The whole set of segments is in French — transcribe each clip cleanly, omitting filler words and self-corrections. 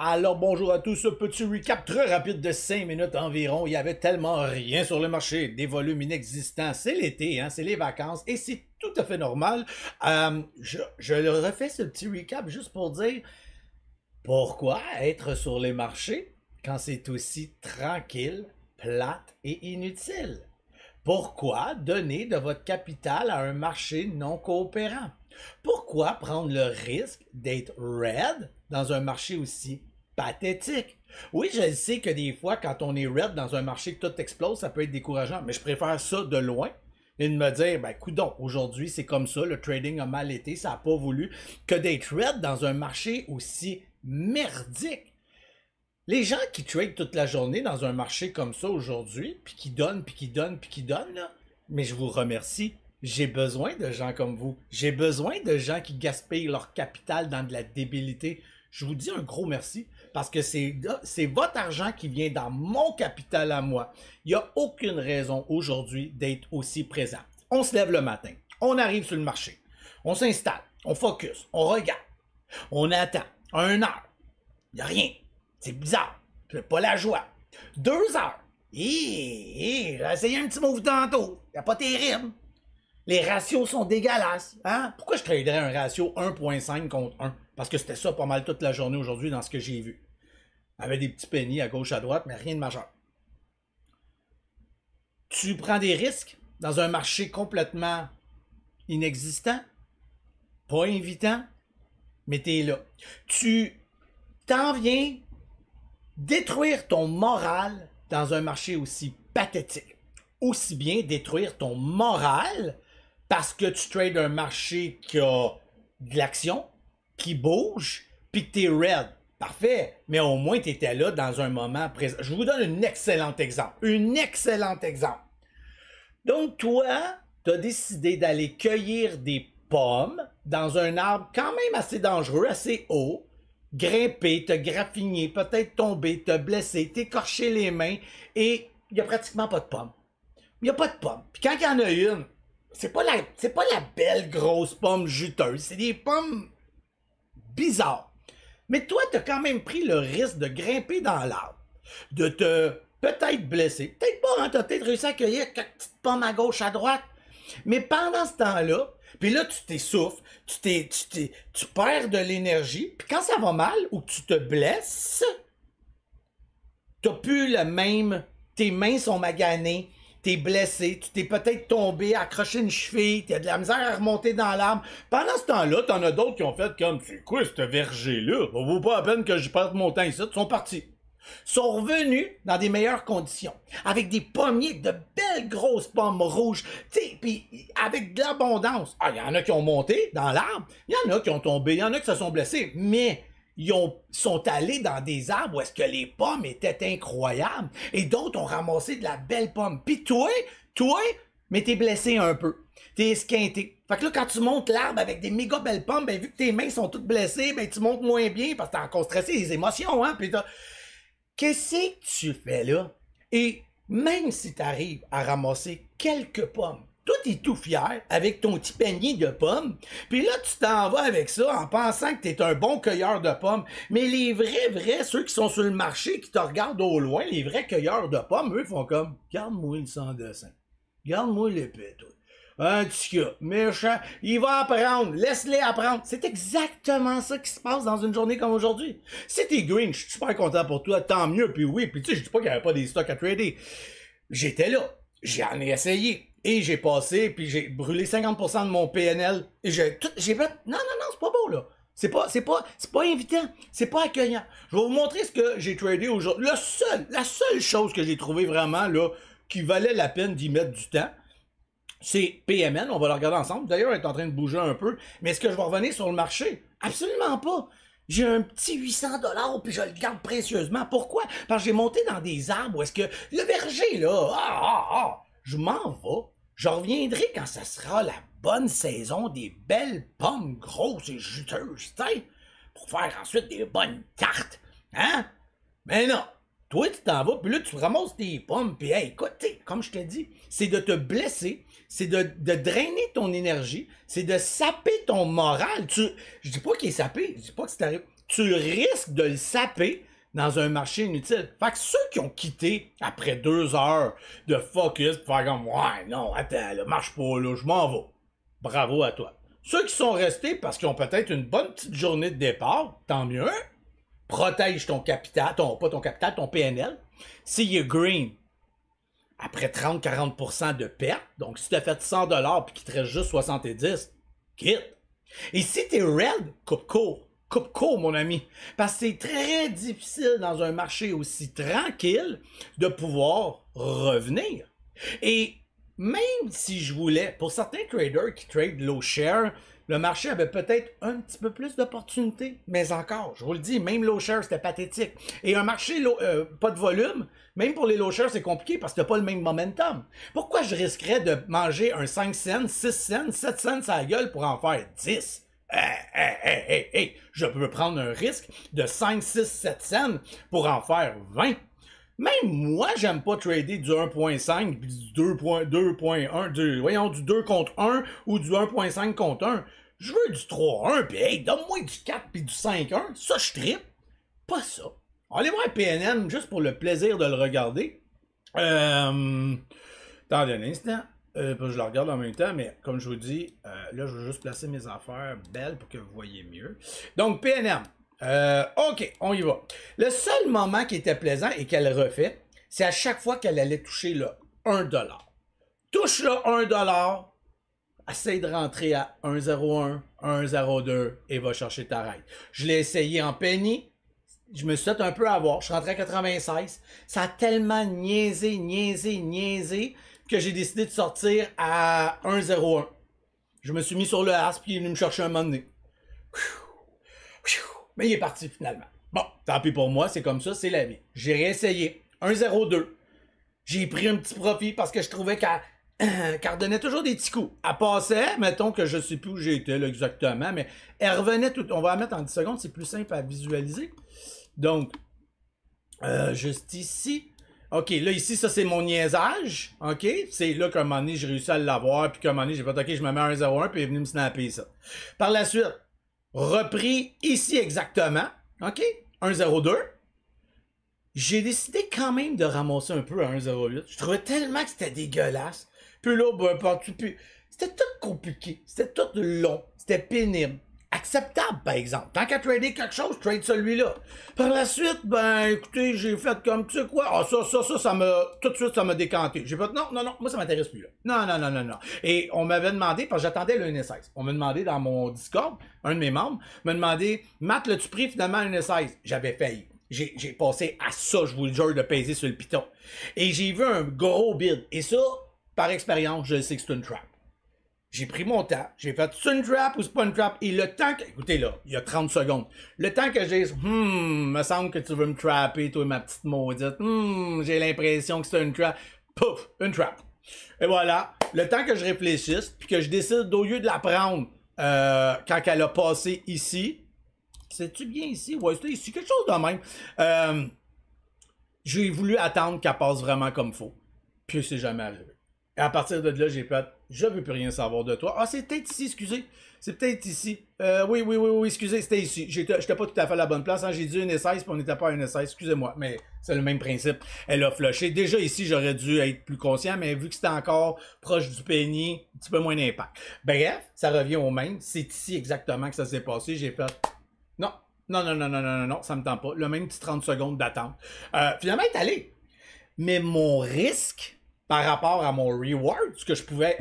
Alors bonjour à tous, ce petit recap très rapide de 5 minutes environ. Il y avait tellement rien sur le marché, des volumes inexistants. C'est l'été, hein, c'est les vacances et c'est tout à fait normal. Je le refais ce petit recap juste pour dire pourquoi être sur les marchés quand c'est aussi tranquille, plate et inutile. Pourquoi donner de votre capital à un marché non coopérant? Pourquoi prendre le risque d'être red dans un marché aussi pathétique? Oui, je sais que des fois, quand on est red dans un marché que tout explose, ça peut être décourageant, mais je préfère ça de loin et de me dire, ben, coudonc, aujourd'hui, c'est comme ça, le trading a mal été, ça n'a pas voulu, que d'être red dans un marché aussi merdique. Les gens qui tradent toute la journée dans un marché comme ça aujourd'hui, puis qui donnent, puis qui donnent, puis qui donnent, là, mais je vous remercie. J'ai besoin de gens comme vous. J'ai besoin de gens qui gaspillent leur capital dans de la débilité. Je vous dis un gros merci parce que c'est votre argent qui vient dans mon capital à moi. Il n'y a aucune raison aujourd'hui d'être aussi présent. On se lève le matin, on arrive sur le marché, on s'installe, on focus, on regarde, on attend 1 heure. Il n'y a rien. C'est bizarre. C'est pas la joie. 2 heures. J'ai essayé un petit move tantôt. C'est pas terrible. Les ratios sont dégueulasses. Hein? Pourquoi je traderais un ratio 1.5 contre 1? Parce que c'était ça pas mal toute la journée aujourd'hui dans ce que j'ai vu. Avec des petits pennies à gauche à droite, mais rien de majeur. Tu prends des risques dans un marché complètement inexistant, pas invitant, mais t'es là. Tu t'en viens détruire ton moral dans un marché aussi pathétique. Aussi bien détruire ton moral parce que tu trades un marché qui a de l'action, qui bouge, puis que t'es red. Parfait, mais au moins tu étais là dans un moment présent. Je vous donne un excellent exemple. Un excellent exemple. Donc toi, tu as décidé d'aller cueillir des pommes dans un arbre quand même assez dangereux, assez haut, grimper, te graffiner, peut-être tomber, te blesser, t'écorcher les mains, et il n'y a pratiquement pas de pommes. Il n'y a pas de pommes. Puis quand il y en a une, c'est pas la belle grosse pomme juteuse, c'est des pommes bizarres. Mais toi, tu as quand même pris le risque de grimper dans l'arbre, de te peut-être blesser. Peut-être pas, hein, tu as peut-être réussi à cueillir quelques petites pommes à gauche, à droite. Mais pendant ce temps-là, puis là, tu t'essouffles, tu perds de l'énergie, puis quand ça va mal ou que tu te blesses, t'as plus le même, tes mains sont maganées, t'es blessé, tu t'es peut-être tombé, accroché une cheville, t'as de la misère à remonter dans l'arbre. Pendant ce temps-là, t'en as d'autres qui ont fait comme, c'est quoi ce verger-là? Ça vaut pas la peine que je perde mon temps ici, ils sont partis. Sont revenus dans des meilleures conditions, avec des pommiers, de belles grosses pommes rouges, tu sais, puis avec de l'abondance. Ah, il y en a qui ont monté dans l'arbre, il y en a qui ont tombé, il y en a qui se sont blessés, mais sont allés dans des arbres où est-ce que les pommes étaient incroyables, et d'autres ont ramassé de la belle pomme. Puis toi, mais t'es blessé un peu, t'es esquinté. Fait que là, quand tu montes l'arbre avec des méga belles pommes, ben vu que tes mains sont toutes blessées, ben tu montes moins bien parce que t'as encore stressé les émotions, hein, puis qu'est-ce que tu fais là? Et même si tu arrives à ramasser quelques pommes, toi t'es tout fier avec ton petit panier de pommes, puis là tu t'en vas avec ça en pensant que t'es un bon cueilleur de pommes, mais les vrais, ceux qui sont sur le marché, qui te regardent au loin, les vrais cueilleurs de pommes, eux font comme, garde-moi le sans dessin, garde-moi l'épée, toi. Un petit gars, méchant, il va apprendre, laisse-les apprendre. C'est exactement ça qui se passe dans une journée comme aujourd'hui. Si t'es green, je suis super content pour toi, tant mieux, puis oui, puis tu sais, je dis pas qu'il n'y avait pas des stocks à trader. J'étais là, j'en ai essayé, et j'ai passé, puis j'ai brûlé 50% de mon PNL, et j'ai fait, non, c'est pas beau, là. C'est pas invitant, c'est pas accueillant. Je vais vous montrer ce que j'ai tradé aujourd'hui. La seule chose que j'ai trouvé vraiment, là, qui valait la peine d'y mettre du temps, c'est PMN, on va le regarder ensemble. D'ailleurs, elle est en train de bouger un peu. Mais est-ce que je vais revenir sur le marché? Absolument pas. J'ai un petit 800 $ puis je le garde précieusement. Pourquoi? Parce que j'ai monté dans des arbres où est-ce que le verger, là, je m'en vais. Je reviendrai quand ça sera la bonne saison des belles pommes grosses et juteuses, tu sais, pour faire ensuite des bonnes tartes. Hein? Mais non. Toi, tu t'en vas, puis là, tu ramasses tes pommes, puis hey, écoute, comme je te dis, c'est de te blesser, c'est de drainer ton énergie, c'est de saper ton moral. Je dis pas qu'il est sapé, je dis pas que c'est arrivé. tu risques de le saper dans un marché inutile. Fait que ceux qui ont quitté après 2 heures de focus pour faire comme ouais, non, attends, là, marche pas, là, je m'en vais. Bravo à toi. Ceux qui sont restés parce qu'ils ont peut-être une bonne petite journée de départ, tant mieux. Protège ton capital, pas ton capital, ton PNL. S'il est green, après 30-40% de perte, donc si tu as fait 100$ puis qu'il te reste juste 70, quitte. Et si t'es red, coupe court. Coupe court, mon ami. Parce que c'est très difficile dans un marché aussi tranquille de pouvoir revenir. Et même si je voulais, pour certains traders qui trade low share, le marché avait peut-être un petit peu plus d'opportunités. Mais encore, je vous le dis, même low share, c'était pathétique. Et un marché pas de volume, même pour les low share, c'est compliqué parce que t'as pas le même momentum. Pourquoi je risquerais de manger un 5 cents, 6 cents, 7 cents à la gueule pour en faire 10? Je peux prendre un risque de 5, 6, 7 cents pour en faire 20. Même moi, j'aime pas trader du 1.5 puis du 2.1, voyons, du 2 contre 1 ou du 1.5 contre 1. Je veux du 3-1, puis hey, donne-moi du 4 puis du 5-1. Ça, je trippe. Pas ça. On va aller voir PNN juste pour le plaisir de le regarder. Attendez un instant. Je le regarde en même temps, mais comme je vous dis, là, je vais juste placer mes affaires belles pour que vous voyez mieux. Donc, PNM. OK, on y va. Le seul moment qui était plaisant et qu'elle refait, c'est à chaque fois qu'elle allait toucher le 1$. Touche le 1$, essaye de rentrer à 1,01, 1,02 et va chercher ta règle. Je l'ai essayé en penny. Je me suis fait un peu avoir. Je suis rentré à 96. Ça a tellement niaisé que j'ai décidé de sortir à 1,01. Je me suis mis sur le as puis il est venu me chercher un moment donné. Mais il est parti finalement. Bon, tant pis pour moi, c'est comme ça, c'est la vie. J'ai réessayé. 1,02. J'ai pris un petit profit parce que je trouvais qu'elle redonnait toujours des petits coups. Elle passait, mettons que je sais plus où j'étais là exactement, mais elle revenait tout. On va la mettre en 10 secondes, c'est plus simple à visualiser. Donc, juste ici. OK, là, ici, ça, c'est mon niaisage. OK? C'est là qu'à un moment donné, j'ai réussi à l'avoir, puis qu'à un moment donné, j'ai fait, OK, je me mets à 1,01, puis il est venu me snapper ça. Par la suite, repris ici exactement. OK? 1,02. J'ai décidé quand même de ramasser un peu à 1,08. Je trouvais tellement que c'était dégueulasse. Puis là, ben, c'était tout compliqué. C'était tout long. C'était pénible. Acceptable, par exemple. Tant qu'à trader quelque chose, trade celui-là. Par la suite, ben, écoutez, j'ai fait comme, tu sais quoi, ah, ça m'a, tout de suite, ça m'a décanté. J'ai fait, non, moi, ça m'intéresse plus, là. Non. Et on m'avait demandé, parce que j'attendais le NS16. On m'a demandé dans mon Discord, un de mes membres, m'a demandé, Matt, l'as-tu pris finalement un NS16? J'avais failli. J'ai passé à ça, je vous le jure, de peser sur le piton. Et j'ai vu un gros bid. Et ça, par expérience, je sais que c'est une trap. J'ai pris mon temps, j'ai fait c'est une trap ou c'est pas une trap, et le temps que, écoutez là, il y a 30 secondes, le temps que j'ai, me semble que tu veux me trapper, toi, ma petite maudite, j'ai l'impression que c'est une trap, pouf, une trap. Et voilà, le temps que je réfléchisse, puis que je décide au lieu de la prendre, quand elle a passé ici, c'est-tu bien ici? Ouais, c'était ici, quelque chose de même. J'ai voulu attendre qu'elle passe vraiment comme faut, puis c'est jamais arrivé. Et à partir de là, j'ai fait, je veux plus rien savoir de toi. Ah, c'est peut-être ici, excusez. C'est peut-être ici. Oui, excusez, c'était ici. J'étais pas tout à fait à la bonne place. Hein. J'ai dit une S16, puis on n'était pas à une S16. Excusez-moi, mais c'est le même principe. Elle a flushé. Déjà ici, j'aurais dû être plus conscient, mais vu que c'était encore proche du penny, un petit peu moins d'impact. Bref, ça revient au même. C'est ici exactement que ça s'est passé. J'ai fait, non, ça me tente pas. Le même petit 30 secondes d'attente. Finalement, elle est allée. Mais mon risque par rapport à mon reward, ce que je pouvais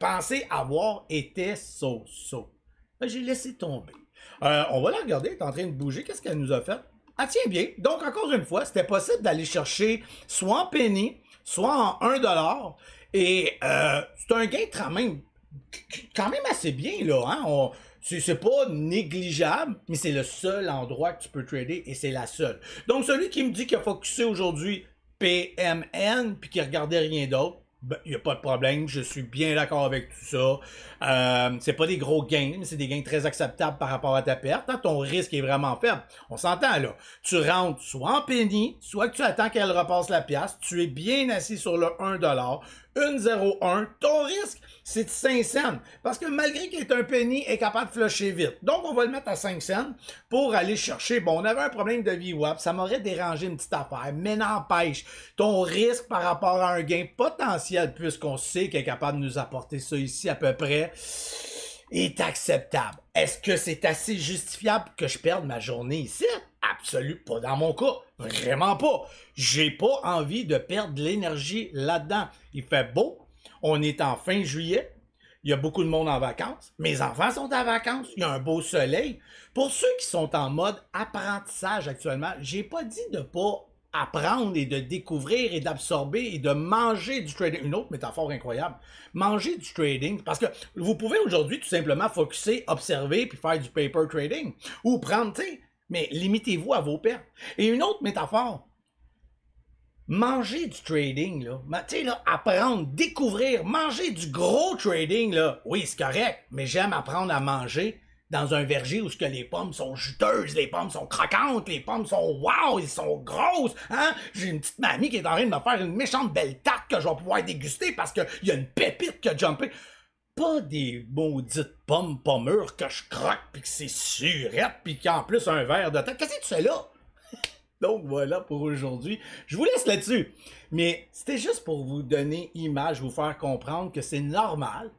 penser avoir était so-so. J'ai laissé tomber. On va la regarder, elle est en train de bouger. Qu'est-ce qu'elle nous a fait? Ah tiens bien. Donc, encore une fois, c'était possible d'aller chercher soit en penny, soit en 1$. Et c'est un gain quand même assez bien, là. Hein? C'est pas négligeable, mais c'est le seul endroit que tu peux trader et c'est la seule. Donc, celui qui me dit qu'il a focusé aujourd'hui PMN, puis qui regardait rien d'autre, ben, il n'y a pas de problème, je suis bien d'accord avec tout ça. C'est pas des gros gains, mais c'est des gains très acceptables par rapport à ta perte. Hein? Ton risque est vraiment faible. On s'entend là. Tu rentres soit en penny, soit que tu attends qu'elle repasse la pièce. Tu es bien assis sur le 1$. 1,01, ton risque, c'est de 5 cents. Parce que malgré qu'il est un penny, il est capable de flusher vite. Donc, on va le mettre à 5 cents pour aller chercher. Bon, on avait un problème de VWAP, ça m'aurait dérangé une petite affaire, mais n'empêche, ton risque par rapport à un gain potentiel, puisqu'on sait qu'il est capable de nous apporter ça ici à peu près, est acceptable. Est-ce que c'est assez justifiable que je perde ma journée ici? Absolument pas dans mon cas. Vraiment pas. J'ai pas envie de perdre de l'énergie là-dedans. Il fait beau. On est en fin juillet. Il y a beaucoup de monde en vacances. Mes enfants sont en vacances. Il y a un beau soleil. Pour ceux qui sont en mode apprentissage actuellement, j'ai pas dit de pas apprendre et de découvrir et d'absorber et de manger du trading. Une autre métaphore incroyable. Manger du trading. Parce que vous pouvez aujourd'hui tout simplement focusser, observer puis faire du paper trading. Ou prendre, tu sais, mais limitez-vous à vos pertes. Et une autre métaphore. Manger du trading, là, tu sais, là, apprendre, découvrir, manger du gros trading, là, oui, c'est correct, mais j'aime apprendre à manger dans un verger où ce que les pommes sont juteuses, les pommes sont croquantes, les pommes sont wow, elles sont grosses, hein? J'ai une petite mamie qui est en train de me faire une méchante belle tarte que je vais pouvoir déguster parce qu'il y a une pépite qui a jumpé. Pas des maudites pommes pas mûres que je croque pis que c'est surette pis qu'en plus un verre de temps. Qu'est-ce que tu fais là? Donc voilà pour aujourd'hui. Je vous laisse là-dessus. Mais c'était juste pour vous donner image, vous faire comprendre que c'est normal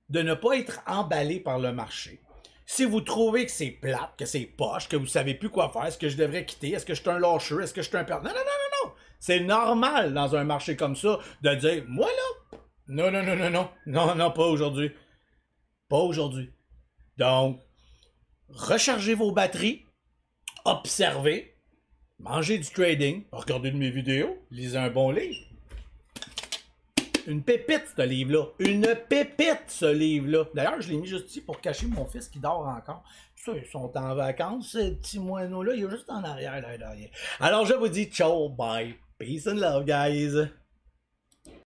de ne pas être emballé par le marché. Si vous trouvez que c'est plate, que c'est poche, que vous savez plus quoi faire, est-ce que je devrais quitter? Est-ce que je suis un lâcheux? Est-ce que je suis un perdant? Non, non, non, non, non! C'est normal dans un marché comme ça de dire, moi là, non, non, non, non, non, non, non, pas aujourd'hui. Pas aujourd'hui. Donc, rechargez vos batteries, observez, mangez du trading, regardez de mes vidéos, lisez un bon livre. Une pépite, ce livre-là. Une pépite, ce livre-là. D'ailleurs, je l'ai mis juste ici pour cacher mon fils qui dort encore. Ça, ils sont en vacances, ces petits moineaux-là. Il est juste en arrière, là, derrière. Alors, je vous dis ciao, bye. Peace and love, guys.